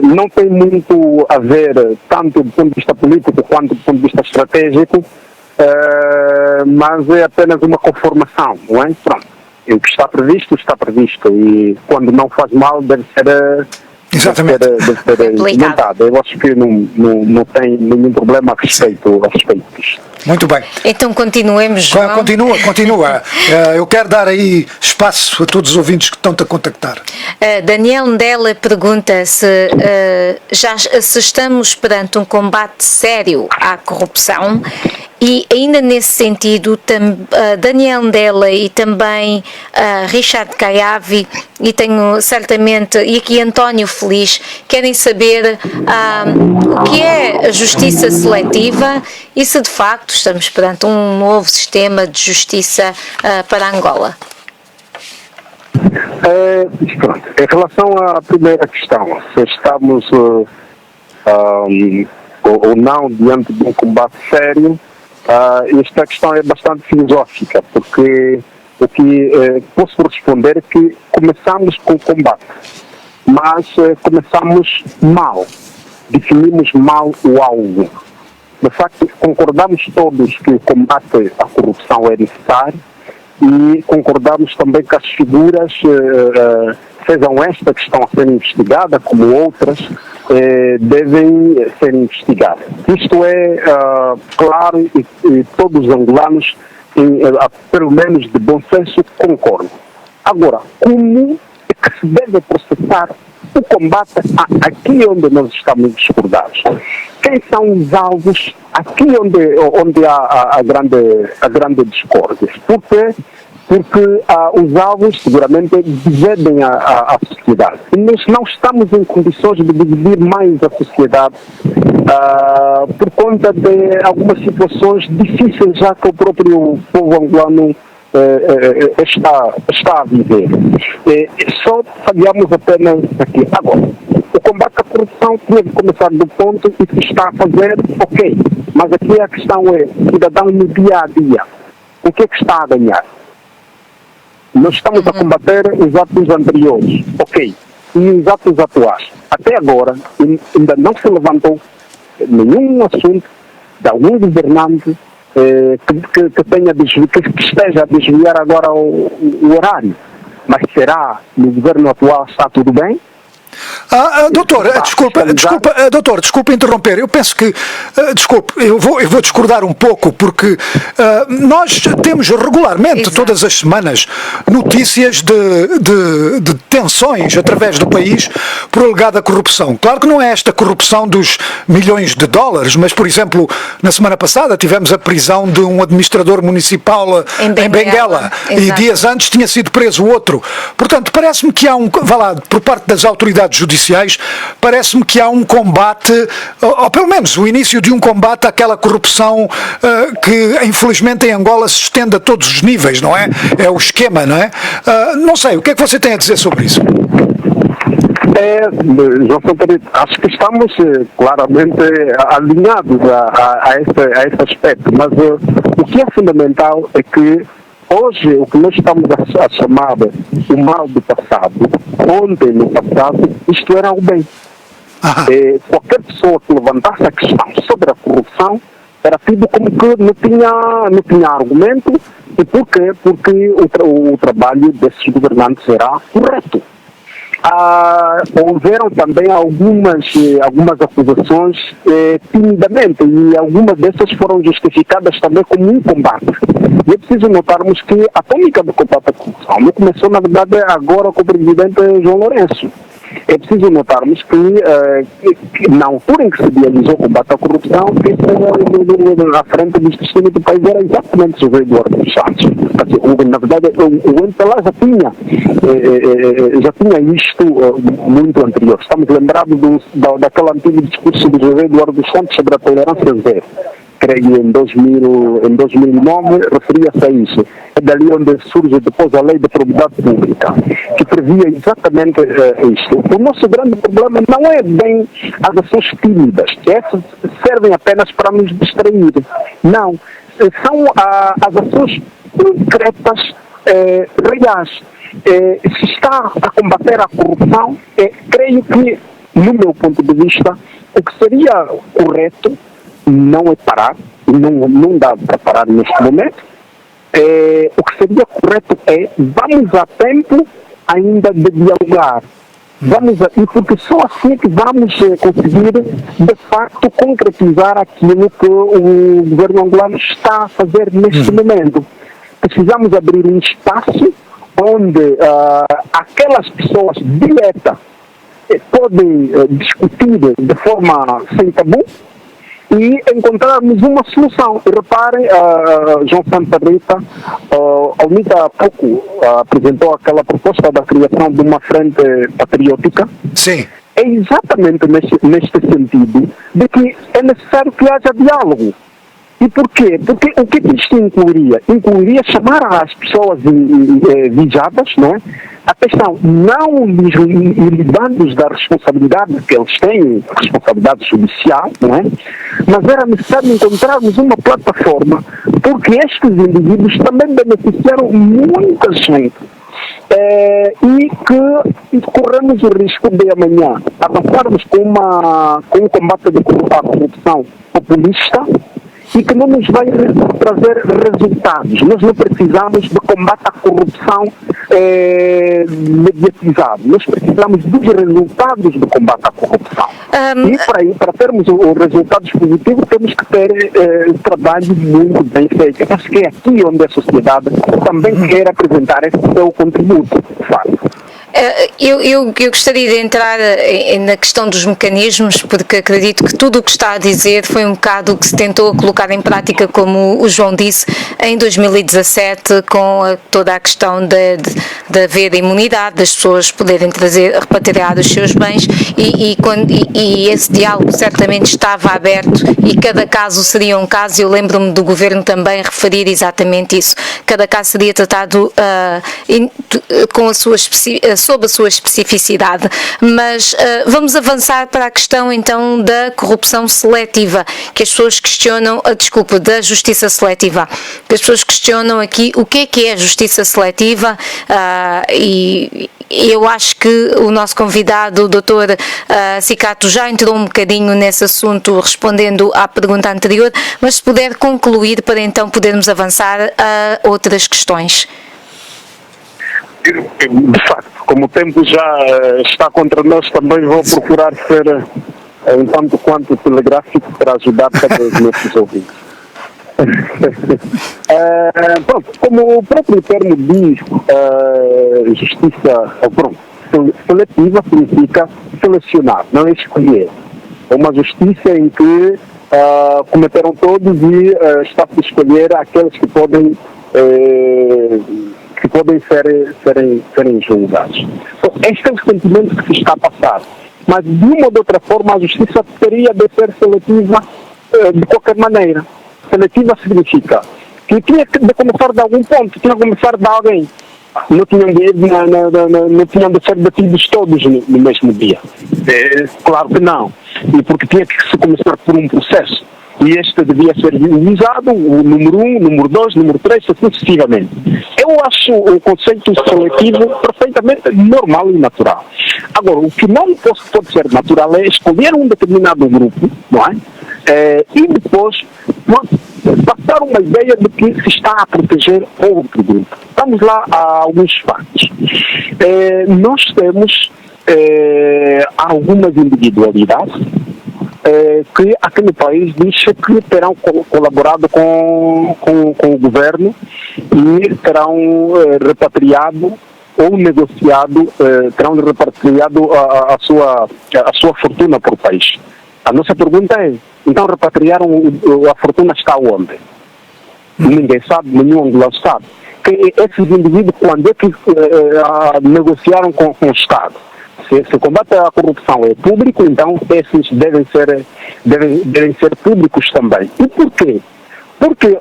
não tem muito a ver, tanto do ponto de vista político quanto do ponto de vista estratégico, mas é apenas uma conformação, não é? Pronto. E o que está previsto, e quando não faz mal deve ser implementado. Eu acho que não tem nenhum problema a respeito disto. Muito bem. Então continuemos, João. Continua. Eu quero dar aí espaço a todos os ouvintes que estão-te a contactar. Daniel Ndela pergunta se estamos perante um combate sério à corrupção E ainda nesse sentido, Daniel Ndela e também Richard Caiavi, e tenho certamente, e aqui António Feliz, querem saber o que é a justiça seletiva e se de facto estamos perante um novo sistema de justiça para Angola. Em relação à primeira questão, se estamos ou não diante de um combate sério, esta questão é bastante filosófica, porque o que posso responder é que começamos com o combate, mas começamos mal, definimos mal o alvo. De facto, concordamos todos que o combate à corrupção é necessário e concordamos também que as figuras, sejam esta que estão a ser investigadas, como outras, devem ser investigadas. Isto é claro e todos os angolanos, pelo menos de bom senso, concordam. Agora, como é que se deve processar o combate aqui onde nós estamos discordados? Quem são os alvos aqui onde há a grande discórdia? Porque os alvos seguramente dividem a sociedade. E nós não estamos em condições de dividir mais a sociedade por conta de algumas situações difíceis já que o próprio povo angolano está a viver. Só falhamos apenas aqui. Agora, o combate à corrupção tinha que começar do ponto e se está a fazer, ok. Mas aqui a questão é, o cidadão no dia a dia, o que é que está a ganhar? Nós estamos a combater os atos anteriores, ok. E os atos atuais. Até agora, ainda não se levantou nenhum assunto de algum governante que esteja a desviar agora o horário. Mas será no governo atual está tudo bem? Doutor, desculpa interromper. Eu penso que, eu vou discordar um pouco, porque nós temos regularmente, exato, todas as semanas, notícias de tensões através do país por alegada corrupção. Claro que não é esta corrupção dos milhões de dólares, mas, por exemplo, na semana passada tivemos a prisão de um administrador municipal em Benguela, e dias antes tinha sido preso outro. Portanto, parece-me que há por parte das autoridades judiciais, parece-me que há um combate, ou pelo menos o início de um combate àquela corrupção que infelizmente em Angola se estende a todos os níveis, não é? É o esquema, não é? Não sei, o que é que você tem a dizer sobre isso? João Santarito, acho que estamos claramente alinhados a esse aspecto, mas o que é fundamental é que hoje, o que nós estamos a chamar o mal do passado, ontem no passado, isto era o bem. Qualquer pessoa que levantasse a questão sobre a corrupção era tido como que não tinha argumento. E por quê? Porque o trabalho desses governantes era correto. Houveram também algumas acusações timidamente, e algumas dessas foram justificadas também como um combate. E é preciso notarmos que a tônica do combate à corrupção não começou, na verdade, agora com o presidente João Lourenço. É preciso notarmos que na altura em que se realizou o combate à corrupção, quem estava à frente do destino do país era exatamente José Eduardo dos Santos. Na verdade, o MPLA já tinha isto muito anterior. Estamos lembrados daquele antigo discurso de José Eduardo dos Santos sobre a tolerância zero. Creio em 2009, referia-se a isso. É dali onde surge depois a Lei de Probidade Pública, que previa exatamente isso. O nosso grande problema não é bem as ações tímidas, que essas servem apenas para nos distrair. Não. São as ações concretas, reais. Se está a combater a corrupção, creio que, no meu ponto de vista, o que seria correto não é parar, não dá para parar neste momento. O que seria correto é, vamos a tempo ainda de dialogar. Porque só assim é que vamos conseguir, de facto, concretizar aquilo que o governo angolano está a fazer neste momento. Precisamos abrir um espaço onde aquelas pessoas diretas podem discutir de forma sem tabu, e encontrarmos uma solução. E reparem, João Santa Rita, a UNITA há pouco apresentou aquela proposta da criação de uma frente patriótica. Sim. É exatamente neste sentido de que é necessário que haja diálogo. E porquê? Porque o que isto incluiria? Incluiria chamar as pessoas vigiadas, não é? Atenção, não lhes livando da responsabilidade que eles têm, responsabilidade judicial, não é? Mas era necessário encontrarmos uma plataforma, porque estes indivíduos também beneficiaram muita gente. E que corremos o risco de amanhã avançarmos com um combate à corrupção populista e que não nos vai trazer resultados. Nós não precisamos de combate à corrupção mediatizado. Nós precisamos dos resultados do combate à corrupção. E para termos os resultados positivos, temos que ter trabalho muito bem feito. Acho que é aqui onde a sociedade também quer apresentar esse seu contributo, de facto. Eu gostaria de entrar na questão dos mecanismos, porque acredito que tudo o que está a dizer foi um bocado o que se tentou colocar em prática, como o João disse, em 2017, com toda a questão de haver imunidade, das pessoas poderem repatriar os seus bens, e esse diálogo certamente estava aberto e cada caso seria um caso. Eu lembro-me do Governo também referir exatamente isso. Cada caso seria tratado sob a sua especificidade, mas vamos avançar para a questão então da corrupção seletiva, que as pessoas questionam, da justiça seletiva, que as pessoas questionam aqui o que é a justiça seletiva, e eu acho que o nosso convidado, o Dr. Cicato, já entrou um bocadinho nesse assunto respondendo à pergunta anterior, mas se puder concluir para então podermos avançar a outras questões. De facto, como o tempo já está contra nós, também vou procurar ser um tanto quanto telegráfico para ajudar cada os nossos ouvintes. Pronto, como o próprio termo diz, justiça seletiva significa selecionar, não é escolher. É uma justiça em que cometeram todos e está-se a escolher aqueles que podem serem julgados. Então, este é o sentimento que se está a passar. Mas, de uma ou de outra forma, a justiça teria de ser seletiva de qualquer maneira. Seletiva significa que tinha de começar de algum ponto, tinha de começar de alguém. Não tinham de ser detidos todos no mesmo dia. Claro que não. E porque tinha que se começar por um processo. E este devia ser utilizado, o número 1, número 2, número 3, assim sucessivamente. Eu acho o conceito seletivo perfeitamente normal e natural. Agora, o que não pode ser natural é escolher um determinado grupo, não é? E depois passar uma ideia de que se está a proteger outro grupo. Vamos lá a alguns fatos. Nós temos algumas individualidades que aqui no país diz que terão colaborado com o governo e terão repatriado ou negociado, terão repatriado a sua fortuna para o país. A nossa pergunta é, então repatriaram, a fortuna está onde? Ninguém sabe, nenhum angolano sabe. Que esses indivíduos, quando é que negociaram com o Estado? Se o combate à corrupção é público, então esses devem ser públicos também. E porquê? Porque,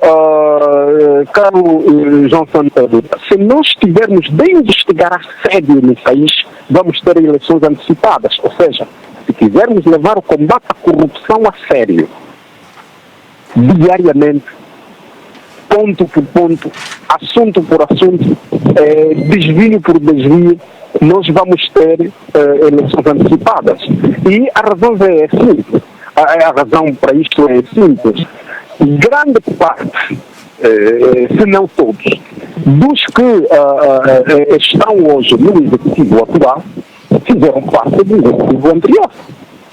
caro João Santana, se nós tivermos de investigar a sério no país, vamos ter eleições antecipadas. Ou seja, se quisermos levar o combate à corrupção a sério, diariamente, ponto por ponto, assunto por assunto, desvio por desvio, nós vamos ter eleições antecipadas. E a razão é simples. A razão para isto é simples. Grande parte, se não todos, dos que estão hoje no executivo atual, fizeram parte do executivo anterior.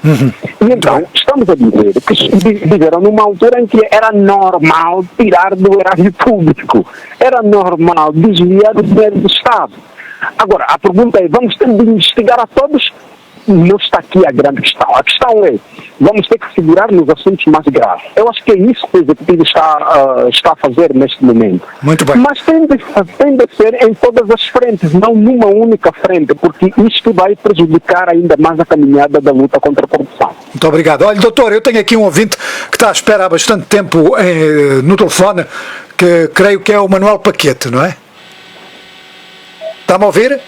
E então, estamos a dizer que viveram numa altura em que era normal tirar do erário público. Era normal desviar o dinheiro do Estado. Agora, a pergunta é, vamos ter de investigar a todos? Não está aqui a grande questão. A questão é, vamos ter que segurar nos assuntos mais graves. Eu acho que é isso que o Executivo está a fazer neste momento. Muito bem. Mas tem de ser em todas as frentes, não numa única frente, porque isto vai prejudicar ainda mais a caminhada da luta contra a corrupção. Muito obrigado. Olha, doutor, eu tenho aqui um ouvinte que está à espera há bastante tempo no telefone, que creio que é o Manuel Paquete, não é? Está-me a ouvir?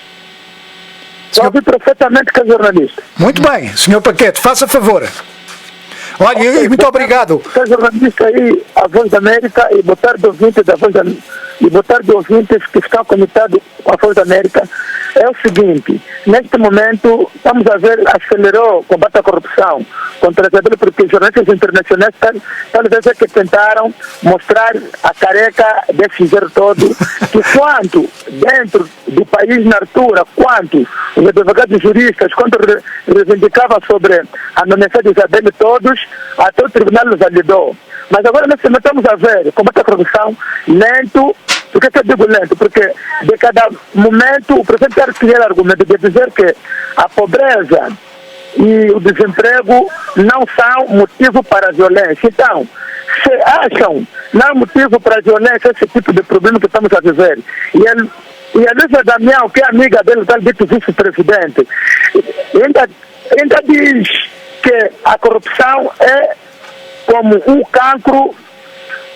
Eu ouvi perfeitamente que é jornalista. Muito bem, senhor Paquete, faça favor. Olha, e muito obrigado. Que é jornalista aí, a Voz da América, e boa tarde ouvintes da Voz da e boa tarde ouvintes que estão conectados com a Voz da América. É o seguinte, neste momento estamos a ver, acelerou o combate à corrupção contra a porque os jornalistas internacionais talvez é que tentaram mostrar a careca desse dinheiro todo, que quanto dentro do país na altura, quanto os advogados juristas, quanto reivindicavam sobre a nomeação de Isabel todos, até o tribunal os validou. Mas agora nesse momento estamos a ver o combate à corrupção lento. Por que eu digo lento? Porque de cada momento o presidente quer criar argumento de dizer que a pobreza e o desemprego não são motivo para a violência. Então, se acham não é motivo para a violência esse tipo de problema que estamos a viver, e a Luísa Damião, que é amiga dele, está dito vice-presidente, ainda diz que a corrupção é como um cancro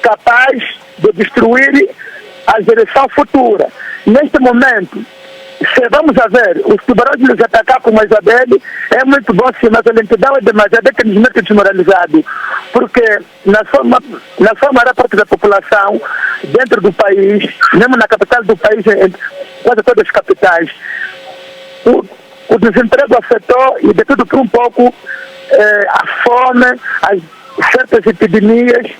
capaz de destruir a geração futura. Neste momento, se vamos a ver, os tubarões nos atacar como a Isabel, é muito bom sim, mas a lentidão é demasiado, é que nos mete desmoralizado, porque na sua maior parte da população, dentro do país, mesmo na capital do país, em quase todas as capitais, o desemprego afetou, e de tudo por um pouco, a fome, as certas epidemias,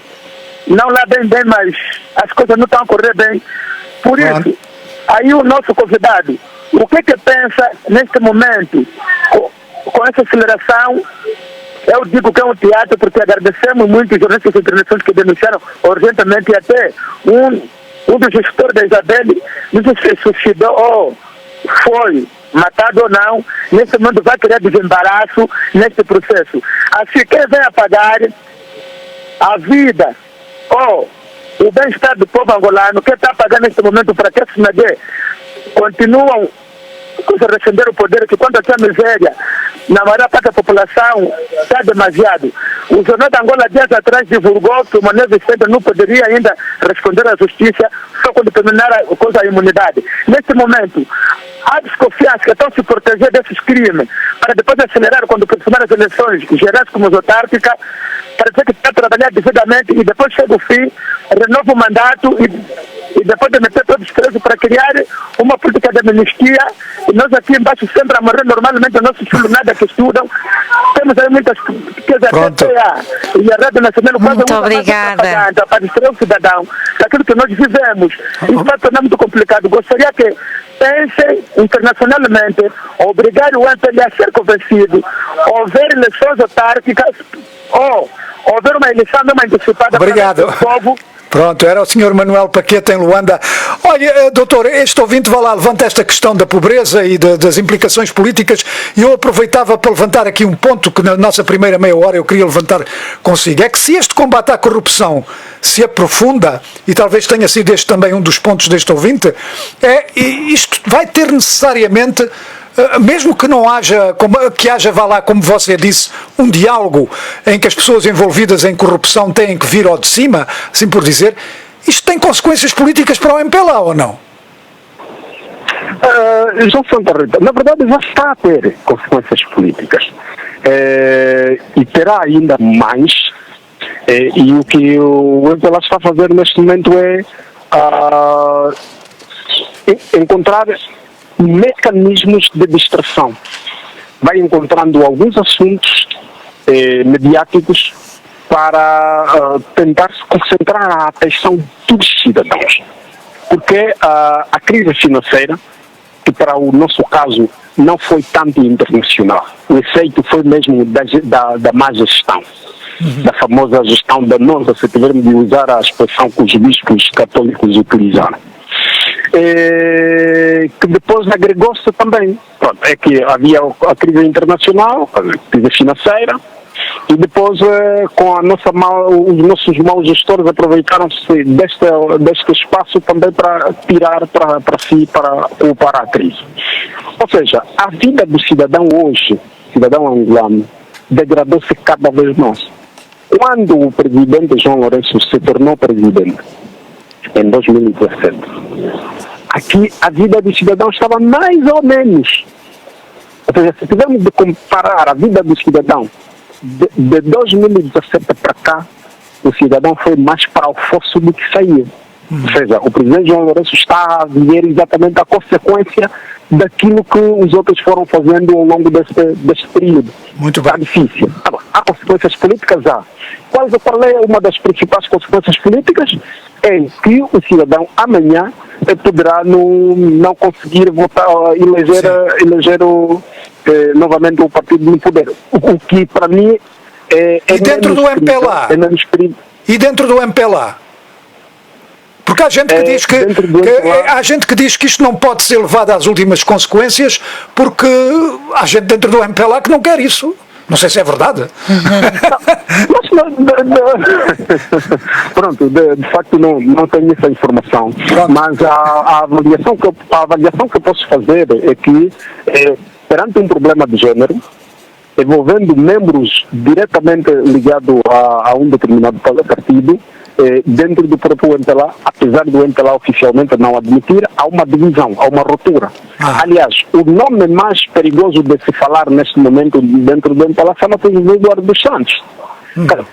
não lá bem, mas as coisas não estão a correr bem. Por isso, aí o nosso convidado, o que pensa neste momento com essa aceleração? Eu digo que é um teatro, porque agradecemos muito os jornalistas internacionais que denunciaram urgentemente, e até um dos gestores da Isabel, não sei se suicidou ou foi matado ou não, nesse momento vai criar desembaraço neste processo. Assim, quem vem a pagar a vida ou o bem-estar do povo angolano, quem está pagando neste momento para que a SNAD continuam a defender o poder, que quando a miséria na maior parte da população está demasiado. O Jornal da Angola dias atrás divulgou que o Manuel Vicente não poderia ainda responder à justiça só quando terminar a imunidade. Neste momento, há desconfiança que estão se proteger desses crimes para depois acelerar quando aproximar as eleições gerais como as autárquicas, para dizer que está a trabalhar devidamente e depois chega o fim, renova o mandato e depois de meter todos presos para criar uma política de amnistia. E nós aqui embaixo sempre a morrer normalmente, os nossos filhos nada que estudam. Temos aí muitas coisas e a Rádio Nacional muito obrigada para distrair o cidadão daquilo que nós vivemos. Isso vai tornar muito complicado. Gostaria que pensem internacionalmente, obrigar o MPLA a ser convencido, houver eleições autárquicas ou houver uma eleição mesmo antecipada para o povo. Pronto, era o Sr. Manuel Paquete em Luanda. Olha, doutor, este ouvinte vai lá, levanta esta questão da pobreza e das implicações políticas, e eu aproveitava para levantar aqui um ponto que na nossa primeira meia hora eu queria levantar consigo. É que se este combate à corrupção se aprofunda, e talvez tenha sido este também um dos pontos deste ouvinte, isto vai ter necessariamente, mesmo que não haja, que haja, vá lá, como você disse, um diálogo em que as pessoas envolvidas em corrupção têm que vir ao de cima, assim por dizer, isto tem consequências políticas para o MPLA ou não? João Santa Rita, na verdade já está a ter consequências políticas, e terá ainda mais, e o que o MPLA está a fazer neste momento é encontrar mecanismos de distração. Vai encontrando alguns assuntos mediáticos para tentar se concentrar a atenção dos cidadãos. Porque a crise financeira, que para o nosso caso não foi tanto internacional, o efeito foi mesmo da má gestão, da famosa gestão danosa, se tivermos de usar a expressão que os bispos católicos utilizaram. Que depois agregou-se também. Pronto, é que havia a crise internacional, a crise financeira, E depois, com os nossos maus gestores aproveitaram-se deste espaço também para tirar para si, para ocupar a crise. Ou seja, a vida do cidadão hoje, cidadão angolano, degradou-se cada vez mais. Quando o presidente João Lourenço se tornou presidente, em 2017, aqui a vida do cidadão estava mais ou menos. Ou seja, se tivermos de comparar a vida do cidadão de 2017 para cá, o cidadão foi mais para o fosso do que saiu. Ou seja, o presidente João Lourenço está a viver exatamente a consequência daquilo que os outros foram fazendo ao longo deste período. Muito bem. Está difícil. Agora, há consequências políticas? Há. Qual é uma das principais consequências políticas? É que o cidadão amanhã poderá não conseguir votar, eleger novamente o partido no poder. O que para mim é e dentro do MPLA? É menos perigo. E dentro do MPLA? Porque há gente que diz há gente que diz que isto não pode ser levado às últimas consequências, porque há gente dentro do MPLA que não quer isso. Não sei se é verdade. Pronto, de facto não tenho essa informação. Pronto. Mas a avaliação que eu posso fazer é que perante um problema de género, envolvendo membros diretamente ligados a um determinado partido, dentro do próprio MPLA, apesar do MPLA oficialmente não admitir, há uma divisão, há uma ruptura. Aliás, o nome mais perigoso de se falar neste momento dentro do MPLA chama-se Eduardo dos Santos.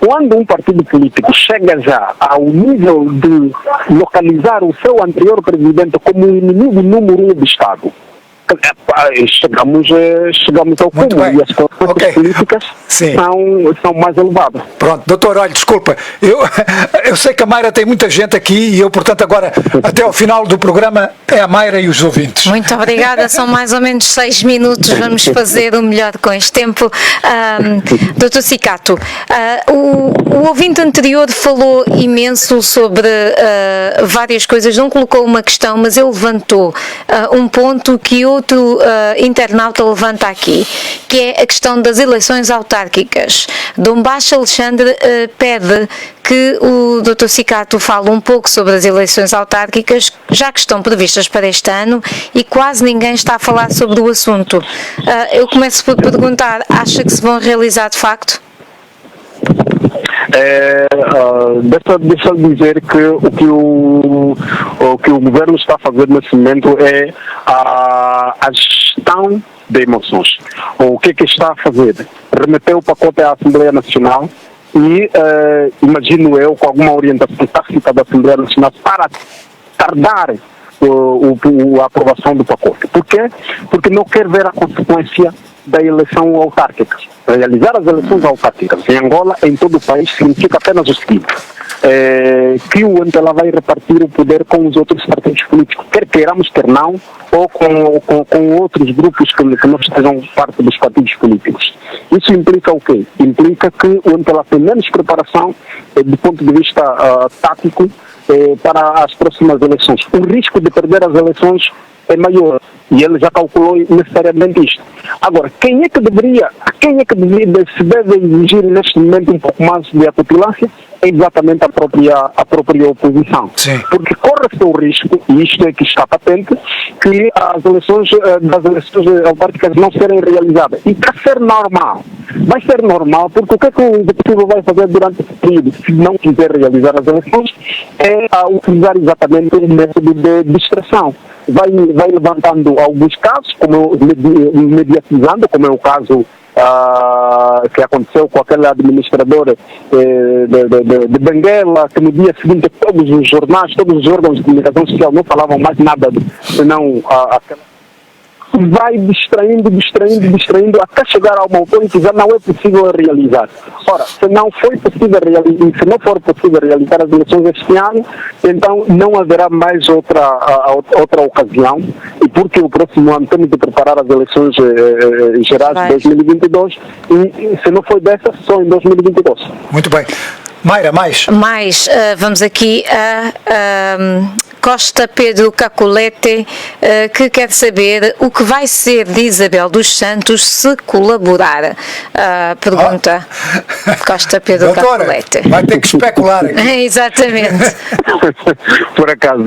Quando um partido político chega já ao nível de localizar o seu anterior presidente como o inimigo número 1 do Estado, chegamos ao cúmulo e as consequências políticas são mais elevadas. Pronto, doutor, olha, desculpa, eu sei que a Mayra tem muita gente aqui e eu, portanto, agora, até ao final do programa, é a Mayra e os ouvintes. Muito obrigada, são mais ou menos 6 minutos, vamos fazer o melhor com este tempo. Doutor Cicato, o ouvinte anterior falou imenso sobre várias coisas, não colocou uma questão, mas ele levantou um ponto que outro internauta levanta aqui, que é a questão das eleições autárquicas. Dom Baixo Alexandre pede que o Dr. Cicato fale um pouco sobre as eleições autárquicas, já que estão previstas para este ano e quase ninguém está a falar sobre o assunto. Eu começo por perguntar, acha que se vão realizar de facto? Deixa eu dizer que o que o governo está a fazer nesse momento é a gestão de emoções. O que está a fazer? Remeteu o pacote à Assembleia Nacional e, imagino eu, com alguma orientação tática da Assembleia Nacional para tardar a aprovação do pacote. Por quê? Porque não quer ver a consequência da eleição autárquica. Realizar as eleições autárquicas em Angola, em todo o país, significa apenas o seguinte, que o MPLA vai repartir o poder com os outros partidos políticos, quer queiramos, quer não, ou com outros grupos que não estejam parte dos partidos políticos. Isso implica o quê? Implica que o MPLA tem menos preparação do ponto de vista tático para as próximas eleições. O risco de perder as eleições é maior. E ele já calculou necessariamente isto. Agora, quem é que se deve exigir neste momento um pouco mais de acutilância? É exatamente a própria oposição. Sim. Porque corre-se o risco, e isto é que está patente, que as eleições autárquicas não serem realizadas. E para ser normal, vai ser normal, porque o que é que o Executivo vai fazer durante esse período, se não quiser realizar as eleições, é utilizar exatamente o método de distração. Vai levantando alguns casos, mediatizando, como é o caso que aconteceu com aquele administrador de Benguela, que no dia seguinte todos os jornais, todos os órgãos de comunicação social não falavam mais nada senão aquela. Vai distraindo, até chegar a uma altura em que já não é possível realizar. Ora, se não for possível realizar as eleições este ano, então não haverá mais outra ocasião, e porque o próximo ano temos de preparar as eleições gerais de 2022, e se não for dessa, só em 2022. Muito bem. Mayra, mais? Vamos aqui a Costa Pedro Caculete, que quer saber o que vai ser de Isabel dos Santos se colaborar. Pergunta Costa Pedro Doutora, Caculete. vai ter que especular aqui. Exatamente. Por acaso,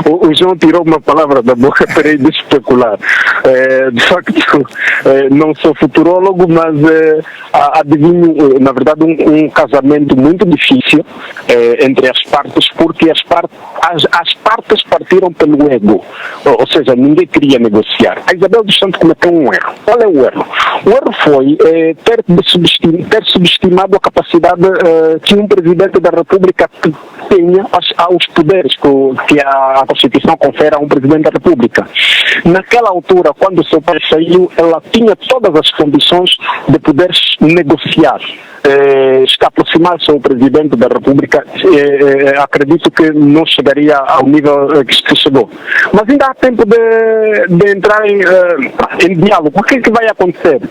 o João tirou uma palavra da boca para ir de especular. De facto, não sou futurólogo, mas adivinho, na verdade, um casamento muito difícil entre as partes, porque as partes partiram pelo ego, ou seja, ninguém queria negociar. A Isabel dos Santos cometeu um erro. Qual é o erro? O erro foi ter subestimado a capacidade que um presidente da República tenha aos poderes que a Constituição confere a um presidente da República. Naquela altura, quando o seu pai saiu, ela tinha todas as condições de poder negociar. Se aproximar-se ao presidente da República, acredito que não chegaria ao nível que chegou. Mas ainda há tempo de entrar em diálogo. O que é que vai acontecer?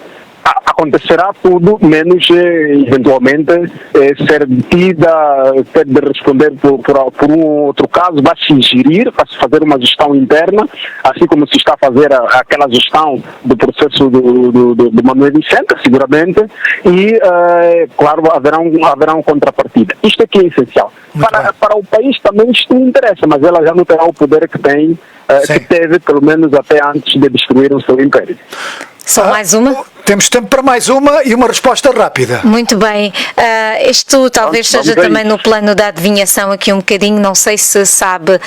Acontecerá tudo, menos eventualmente ser detida, ter de responder por um outro caso, vai se ingerir, vai se fazer uma gestão interna, assim como se está a fazer aquela gestão do processo do Manuel Vicente, seguramente, e claro, haverá um contrapartida. Isto aqui é essencial. Para o país também isto não interessa, mas ela já não terá o poder que tem, que teve pelo menos até antes de destruir o seu império. Só mais uma? Temos tempo para mais uma e uma resposta rápida. Muito bem. Isto talvez seja também no plano da adivinhação aqui um bocadinho, não sei se sabe,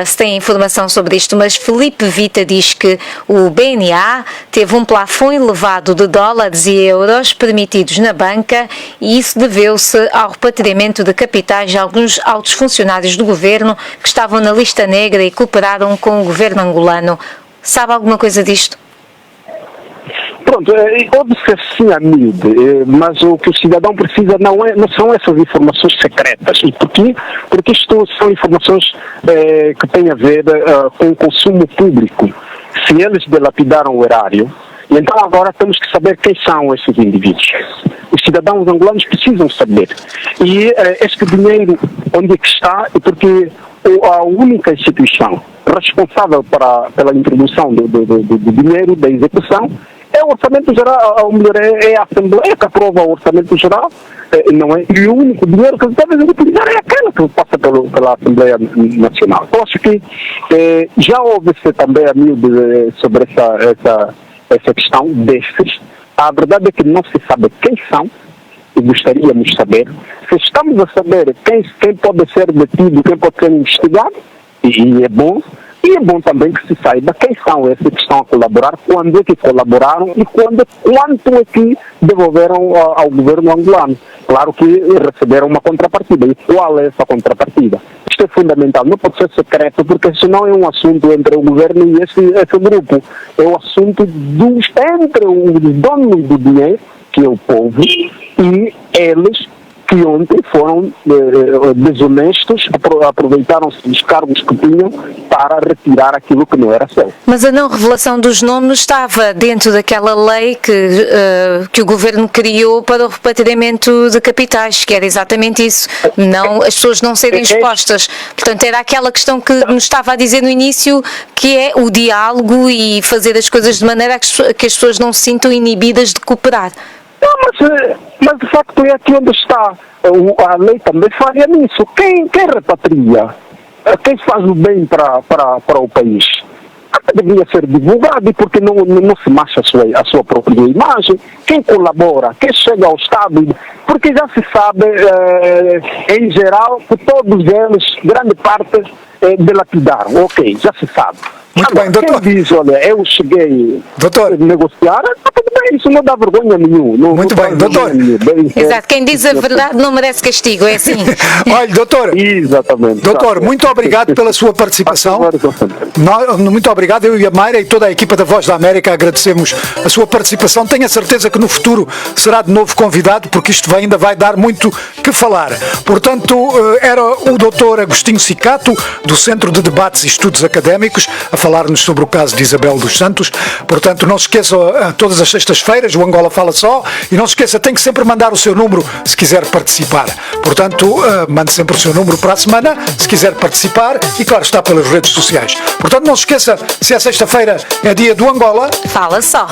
se tem informação sobre isto, mas Felipe Vita diz que o BNA teve um plafond elevado de dólares e euros permitidos na banca e isso deveu-se ao repatriamento de capitais de alguns altos funcionários do governo que estavam na lista negra e cooperaram com o governo angolano. Sabe alguma coisa disto? Pronto, ouve-se assim a miúde, mas o que o cidadão precisa não são essas informações secretas. E porquê? Porque isto são informações que têm a ver com o consumo público. Se eles dilapidaram o erário, então agora temos que saber quem são esses indivíduos. Os cidadãos angolanos precisam saber. E este dinheiro, onde é que está? E porque a única instituição responsável pela introdução do dinheiro, da execução, é o Orçamento Geral, ou melhor, é a Assembleia que aprova o Orçamento Geral, não é? E o único dinheiro que eles devem utilizar é aquele que passa pela Assembleia Nacional. Eu acho que já houve-se também a miúde sobre essa questão destes. A verdade é que não se sabe quem são, e gostaríamos de saber. Se estamos a saber quem pode ser detido, quem pode ser investigado, e é bom. E é bom também que se saiba quem são esses que estão a colaborar, quando é que colaboraram e quanto é que devolveram ao governo angolano. Claro que receberam uma contrapartida. E qual é essa contrapartida? Isto é fundamental. Não pode ser secreto, porque senão é um assunto entre o governo e esse grupo. É o assunto entre os donos do dinheiro, que é o povo, e eles que ontem foram desonestos, aproveitaram-se dos cargos que tinham para retirar aquilo que não era seu. Mas a não revelação dos nomes estava dentro daquela lei que o governo criou para o repatriamento de capitais, que era exatamente isso, não, as pessoas não serem expostas. Portanto, era aquela questão que nos estava a dizer no início, que é o diálogo e fazer as coisas de maneira a que as pessoas não se sintam inibidas de cooperar. Não, mas de facto é aqui onde está. A lei também faria nisso. Quem repatria? Quem faz o bem para o país? Até deveria ser divulgado, porque não se mancha a sua própria imagem. Quem colabora, quem chega ao Estado, porque já se sabe, em geral, que todos eles, grande parte, dilapidaram. Ok, já se sabe. Muito bem, doutor. Quem diz, olha, eu cheguei a negociar, tudo bem, isso não dá vergonha nenhuma. Muito bem, doutor. Exato, quem diz a verdade não merece castigo, é assim. Olha, doutor. Exatamente. Doutor, muito obrigado pela sua participação. Muito obrigado, eu e a Mayra e toda a equipa da Voz da América agradecemos a sua participação. Tenho a certeza que no futuro será de novo convidado, porque isto ainda vai dar muito que falar. Portanto, era o doutor Agostinho Cicato, do Centro de Debates e Estudos Académicos, a falar-nos sobre o caso de Isabel dos Santos. Portanto, não se esqueça, todas as sextas-feiras o Angola Fala Só, e não se esqueça, tem que sempre mandar o seu número se quiser participar. Portanto, mande sempre o seu número para a semana se quiser participar, e claro, está pelas redes sociais. Portanto, não se esqueça, se é sexta-feira é dia do Angola Fala Só.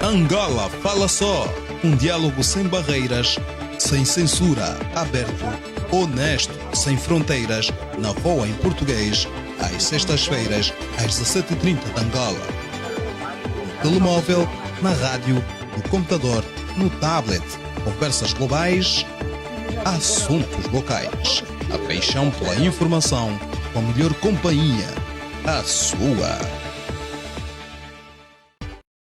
Angola Fala Só, um diálogo sem barreiras, sem censura, aberto, honesto, sem fronteiras, na Voa em português, às sextas-feiras, às 17h30 de Angola. No telemóvel, na rádio, no computador, no tablet, conversas globais, assuntos locais. A paixão pela informação, com a melhor companhia, a sua.